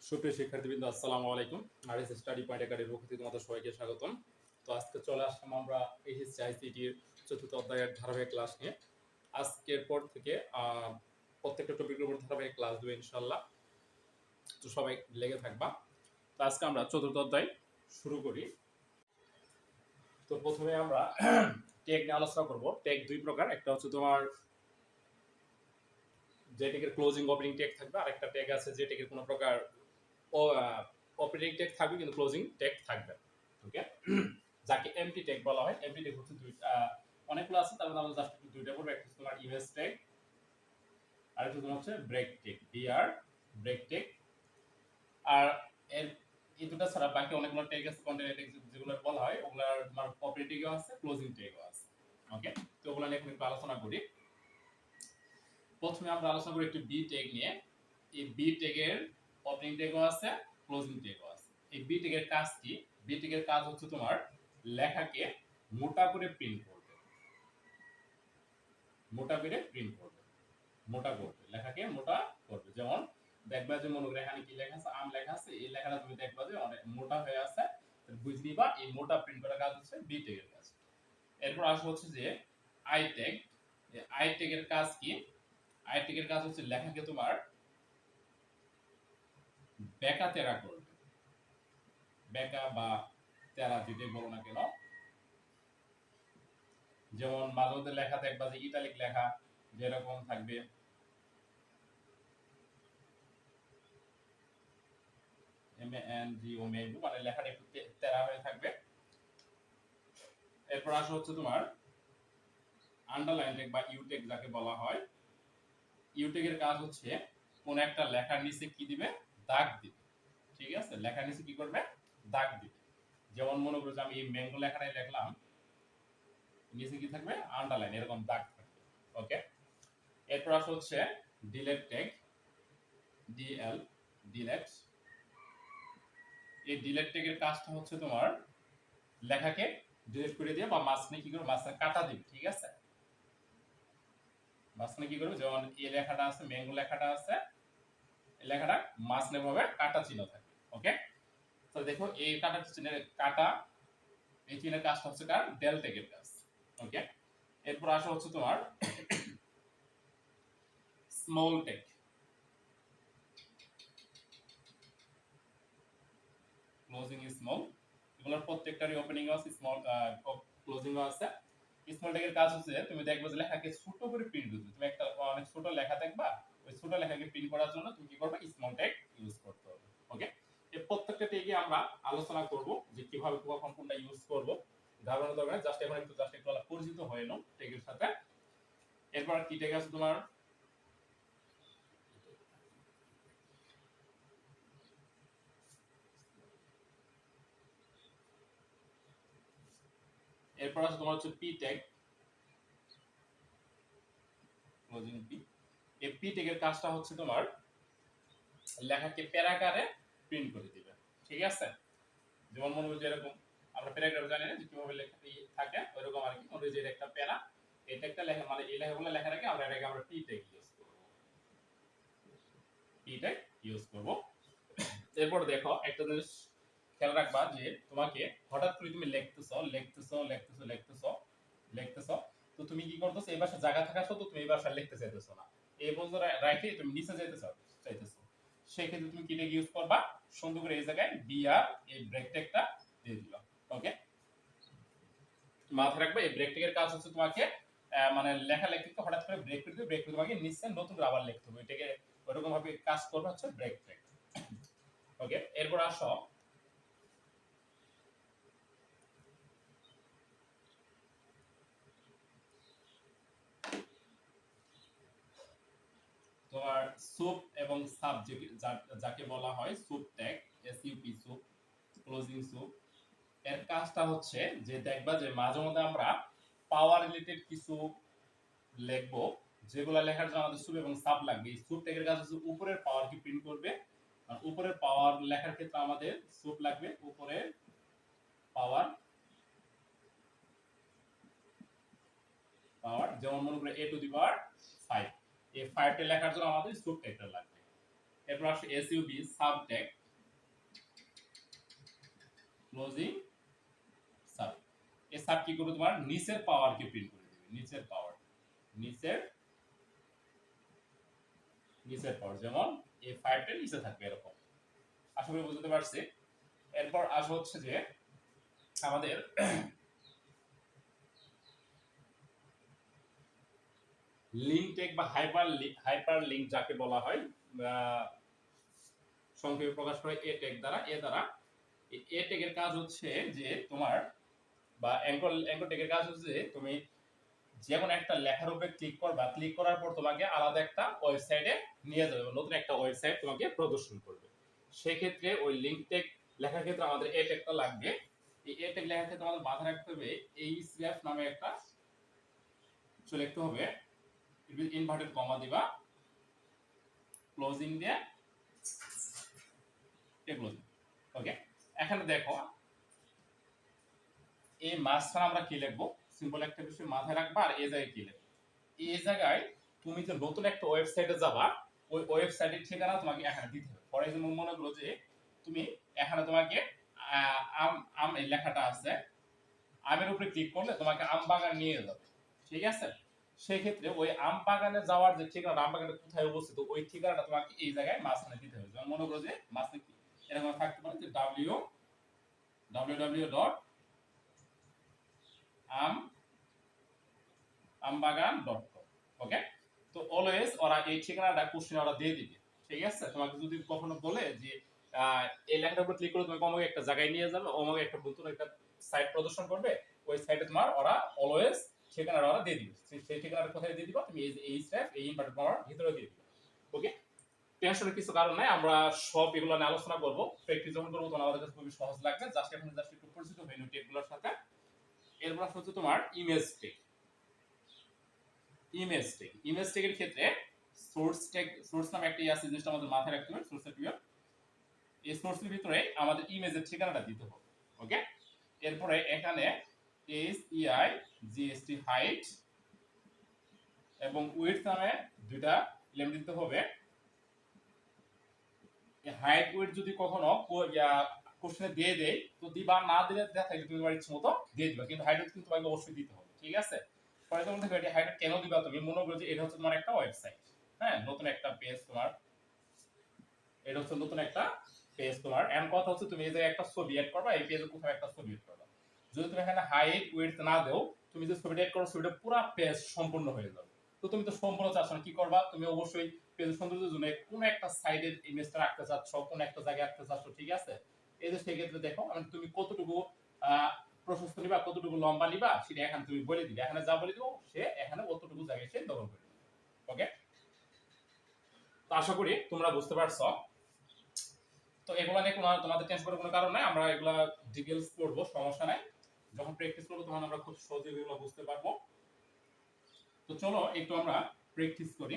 সুপ্রিয় শিক্ষার্থীবৃন্দ, আসসালামু আলাইকুম। আর.S StudyPoint একাডেমির পক্ষ থেকে তোমাদের সবাইকে স্বাগতম। তো আজকে চলে আসলাম আমরা HSC ICT এর ৪র্থ অধ্যায়ের ধারাবাহিক ক্লাস নিয়ে। আজকের পর থেকে প্রত্যেকটা টপিকের উপর ধারাবাহিক ক্লাস দেব ইনশাআল্লাহ। তো সবাই লেগে থাকবা। তো আজকে আমরা ৪র্থ অধ্যায় শুরু করি। তো প্রথমে আমরা ট্যাগ নিয়ে আলোচনা করব। ট্যাগ দুই প্রকার, একটা হচ্ছে তোমার যে ট্যাগের ক্লোজিং ওপেনিং ট্যাগ থাকবে, আর একটা ট্যাগ আছে যে ট্যাগের কোনো প্রকার অপারেটিং ট্যাগ থাকবে কিন্তু ক্লোজিং ট্যাগ থাকবে। ওকে, যাকে এমটি ট্যাগ বলা হয়। এমটি ট্যাগ হচ্ছে দুইটা, অনেকগুলো আছে, তার মধ্যে আমরা জাস্ট দুইটা করব। একটা হচ্ছে তোমার ইমেজ ট্যাগ, আর একটা তোমার হচ্ছে break tag, BR break tag. আর এই দুটো ছাড়া বাকি অনেকগুলো ট্যাগ আছে, কন্টেন্ট ট্যাগ যেগুলো বলা হয়, ওগুলার তোমার অপারেটিংও আছে, ক্লোজিং ট্যাগও আছে। ওকে, তো ওগুলো নিয়ে একটু আলোচনা করি। প্রথমে আমরা আলোচনা করি একটু বি ট্যাগ নিয়ে। এই বি ট্যাগের ওপেনিং ট্যাগও আছে, ক্লোজিং ট্যাগও আছে। এই বি ট্যাগের কাজ কি? বি ট্যাগের কাজ হচ্ছে তোমার লেখাকে মোটা করে প্রিন্ট করবে, মোটা করে প্রিন্ট করবে, মোটা করবে, লেখাকে মোটা করবে। যেমন দেখবা যে মনে করে এখানে কি লেখা আছে, আম লেখা আছে, এই লেখাটা তুমি দেখবা যে অনেক মোটা হয়ে আছে, বুঝলি বা এই মোটা প্রিন্ট করার কাজ হচ্ছে বি ট্যাগের কাজ। এরপর আসলে হচ্ছে যে আই ট্যাগ। আই ট্যাগের কাজ কি? আই ট্যাগের কাজ হচ্ছে লেখাকে তোমার বেঁকা তেরা করবে, বেঁকা বা তেরা যেটাই বলো না কেন। যেমন মাঝে মধ্যে লেখা দেখবা যে ইটালিক লেখা যেরকম থাকবে, মানে লেখাটা একটু তেরা হয়ে থাকবে। এরপর আসা হচ্ছে তোমার আন্ডারলাইন ট্যাগ বা ইউ ট্যাগ যাকে বলা হয়। ইউ ট্যাগের কাজ হচ্ছে কোন একটা লেখার নিচে কি দিবে? দাগ দিবে। ঠিক আছে, লেখার নিচে কি করবে? দাগ দিবে। যেমন মনে করো যে আমি এই ম্যাঙ্গো লেখাটাই লিখলাম, নিচে কি থাকবে? আন্ডারলাইন, এরকম দাগ থাকবে। ওকে, এরপর আসা হচ্ছে ডিলেট ট্যাগ, ডিএল, ডিলেট। এই ডিলেট ট্যাগের কাজটা হচ্ছে তোমার লেখাকে ডিলিট করে দিয়ে বা মাঝখানে কি করবে? মাঝখানে কাটা দিবে। ঠিক আছে, মাঝখানে কি করবে? যেমন এই লেখাটা আছে, ম্যাঙ্গো লেখাটা আছে, এই লেখাটা মাঝখানে ভাবে কাটা চিহ্ন থাকে। ওকে, তো দেখো এই কাটা চিহ্নের কাটা, এই চিহ্নের কাজটা হচ্ছে কার? ডেল ট্যাগের কাজ। ওকে, এরপর আসা হচ্ছে তোমার স্মল ট্যাগ। ক্লোজিং স্মল, এগুলোর প্রত্যেকটারই ওপেনিং আছে, স্মল ক্লোজিং আছে। স্মল ট্যাগের কাজ হচ্ছে তুমি দেখবে যে লেখাকে ছোট করে প্রিন্ট করতে, তুমি একটা অনেক ছোট লেখা দেখবা, ওই ছোট লেখাকে প্রিন্ট করার জন্য তুমি কি করবে? স্মল ট্যাগ ইউজ করতে হবে। ওকে, এই প্রত্যেকটা ট্যাগে আমরা আলোচনা করব যে কিভাবে কখন কোনটা ইউজ করব। ধারণা দরকার, জাস্ট এখন একটু পরিচিত হয়ে নাও ট্যাগের সাথে। এরপর কি ট্যাগ আছে তোমার? এরপর আছে তোমার হচ্ছে পি ট্যাগ, ক্লোজিং পি। এই পি ট্যাগের কাজটা হচ্ছে তোমার লেখাকে প্যারাগ্রাফে প্রিন্ট করে দিবে। ঠিক আছে, যেমন মনে করো এরকম, আমরা প্যারাগ্রাফ জানি না যে কিভাবে লেখা থাকে, ওইরকম আর কি। মনে যে একটা প্যারা, এটা একটা লেখা, মানে এই লেখাগুলো লেখার আগে আমরা এটাকে আমরা পি ট্যাগ ইউজ করব, পি ট্যাগ ইউজ করব। এরপর দেখো একটা জিনিস খেয়াল রাখবা যে তোমাকে হঠাৎ করে তুমি লিখতেছো, তো তুমি কি করতেছো? এই ভাষা জায়গা থাকা সত্ত্বেও তুমি এই ভাষা লিখতে চাইতেছো না, এই বলতে রাখে তুমি নিচে চাইতেছো, সেই ক্ষেত্রে তুমি কি ট্যাগ ইউজ করবা? সুন্দর করে এই জায়গায় বিআর এই ব্রেক ট্যাগটা দিয়ে দিলাম। ওকে, মাথায় রাখবে এই ব্রেক ট্যাগের কাজ হচ্ছে তোমাকে মানে লেখা লিখতে হঠাৎ করে ব্রেক করে দিবে, ব্রেক করে তোমাকে নিচে নতুন করে আবার লিখতে হবে। এটাকে ওইরকম ভাবে কাজ করবে হচ্ছে ব্রেক ট্যাগ। ওকে, এরপর আসো তোমার সুপ এবং সাবজেক্ট, যাকে বলা হয় soup tag, SUP soup, closing soup. এর কাজটা হচ্ছে যে দেখবা যে মাঝে মধ্যে আমরা পাওয়ার রিলেটেড কিছু লিখবো, যেগুলো লেখার জন্য আমাদের সুপ এবং সাব লাগবে। এই সুপ ট্যাগের কাজ হচ্ছে উপরের পাওয়ার কি প্রিন্ট করবে, আর উপরের পাওয়ার লেখার ক্ষেত্রে আমাদের সুপ লাগবে, উপরের পাওয়ার, যেমন মনে করে a টু দি পাওয়ার 5, এই 5 টা লেখার জন্য আমাদের সুপ ট্যাগটা লাগবে। এরপর আসবে SUV sub tag closing sub. এই সাব কি করবে তোমার নিচের পাওয়ারকে প্রিন্ট করে দিবে, নিচের পাওয়ার যেমন এই 5টা নিচে থাকবে এরকম। আশা করি বুঝতে পারছি। এরপর আসবে হচ্ছে যে আমাদের লিঙ্ক ট্যাগ বা হাইপার লিঙ্ক যাকে বলা হয়, সংক্ষেপে প্রকাশ করে এ ট্যাগ দ্বারা। এ ট্যাগের কাজ হচ্ছে যে তোমার, বা অ্যাঙ্কর ট্যাগের কাজ হচ্ছে যে তুমি যেমন একটা লেখার উপরে ক্লিক করবা, ক্লিক করার পর তোমাকে আলাদা একটা ওয়েবসাইটে নিয়ে যাবে, নতুন একটা ওয়েবসাইট তোমাকে প্রদর্শন করবে। সেই ক্ষেত্রে ওই লিঙ্ক ট্যাগ লেখার ক্ষেত্রে আমাদের এ ট্যাগটা লাগবে। এই এ ট্যাগ লেখার ক্ষেত্রে আমাদের মাথায় রাখতে হবে এই স্ল্যাশ নামে একটা কিছু লিখতে হবে, ইনভার্টেড কমা দিবা, ক্লোজিং দিয়ে ক্লোজিং। ওকে, এখানে দেখো এই মাঝখানে আমরা কি লিখবো, সিম্পল একটা বিষয় মাথায় রাখবা। আর এই জায়গায় কি লিখবো, এই জায়গায় তুমি যে নতুন একটা ওয়েবসাইটে যাবা, ওই ওয়েবসাইটের ঠিকানা তোমাকে এখানে দিতে হবে। ফর এক্সাম্পল মনে করো যে তুমি এখানে তোমাকে আম এই লেখাটা আছে, আমের উপরে ক্লিক করলে তোমাকে আম বাগান নিয়ে যাবে, ঠিক আছে? সেই ক্ষেত্রে ওই আম বাগানে যাওয়ার যে ঠিকানা, আম বাগানটা কোথায় অবস্থিত, ওই ঠিকানাটা তোমাকে এই জায়গায় মাঝখানে দিতে হবে। যেমন মনে করো যে মাঝখানে কি এরকম থাকতে পারে যে www.আমবাগান.com। ওকে, তো অলওয়েজ ওরা এই ঠিকানাটা কোশ্চেনে ওরা দিয়ে দিবে, ঠিক আছে? তোমাকে যদি কখনো বলে যে এই লেখাটার উপর ক্লিক করে তোমাকে অমুক একটা জায়গায় নিয়ে যাবে, অমুক একটা নতুন একটা সাইট প্রদর্শন করবে, ওই সাইটে তোমার ওরা অলওয়েজ ঠিকানাটা ওরা দিয়ে দিবে। সেই ঠিকানাটা কোথায় দিয়ে দিবা, তুমি এই স্টেপ এই ইনভার্টেড কমার ভিতরে দিয়ে দিবে। ওকে, টেনশনের কিছু কারণ নাই, আমরা সব এগুলো নিয়ে আলোচনা করব। প্র্যাকটিস যখন করবো তখন আমাদের কাছে খুবই সহজ লাগবে। জাস্ট এখন জাস্ট একটু পরিচিত হয়ে নিউ টেকগুলোর সাথে। এরপর হচ্ছে তোমার ইমেজ টেগের ক্ষেত্রে সোর্স নামে একটা আছে, জিনিসটা আমাদের মাথায় রাখতে হবে। সোর্স অ্যাট্রিবিউট, এই সোর্সের ভিতরে আমাদের ইমেজের ঠিকানাটা দিতে হবে। ওকে, এরপরে এখানে SEIGST হাইট এবং উইডথ নামে দুইটা এলিমেন্ট দিতে হবে। হাইট উইডথ যদি কখনো কোশ্চেনে দিয়ে দেয় তো দিবা, না দিলে দেখা যায় তুমি তোমার ইচ্ছে মতো দিয়ে দিবা, কিন্তু হাইট উইডথ কিন্তু তোমাকে অবশ্যই দিতে হবে, ঠিক আছে? পরে তোমার দেখো এটা হাইট কেন দিবা, তুমি মনে করো যে এটা হচ্ছে তোমার একটা ওয়েবসাইট, হ্যাঁ, নতুন একটা পেজ তোমার, এটা হচ্ছে নতুন একটা পেজ তোমার। এন্ড কথা হচ্ছে তুমি এই যে একটা ছবি এড করবা, এই পেজে কোথাও একটা ছবি এড করবা। যদি তুমি এখানে হাইট উইডথ না দাও, তুমি যে ছবিটা এড করো ছবিটা পুরো পেজ সম্পূর্ণ হয়ে যাবে। তো তুমি তো সম্পূর্ণ চাচ্ছ না, কি করবা, তুমি অবশ্যই পেজের সৌন্দর্যের জন্য কোন একটা সাইডের ইমেজটা রাখতে চাচ্ছ, কোন একটা জায়গায় রাখতে চাচ্ছ, ঠিক আছে? এই যে সেই ক্ষেত্রে দেখো তুমি কতটুকু প্রশস্ত নিবা, কতটুকু লম্বা নিবা, সেটা এখানে তুমি বলে দিবে। এখানে যা বলে দিও সে এখানে অতটুকু জায়গায় সে দখল করে দিবে। ওকে, তো আশা করি তোমরা বুঝতে পারছো। তো এগুলা নিয়ে কোনো তোমাদের টেনশন করার কোনো কারণ নাই, আমরা এগুলা ডিটেইলস পড়বো, সমস্যা নাই। যখন প্র্যাকটিস করবো তখন আমরা খুব সহজে এগুলো বুঝতে পারবো। তো চলো একটু আমরা প্র্যাকটিস করি।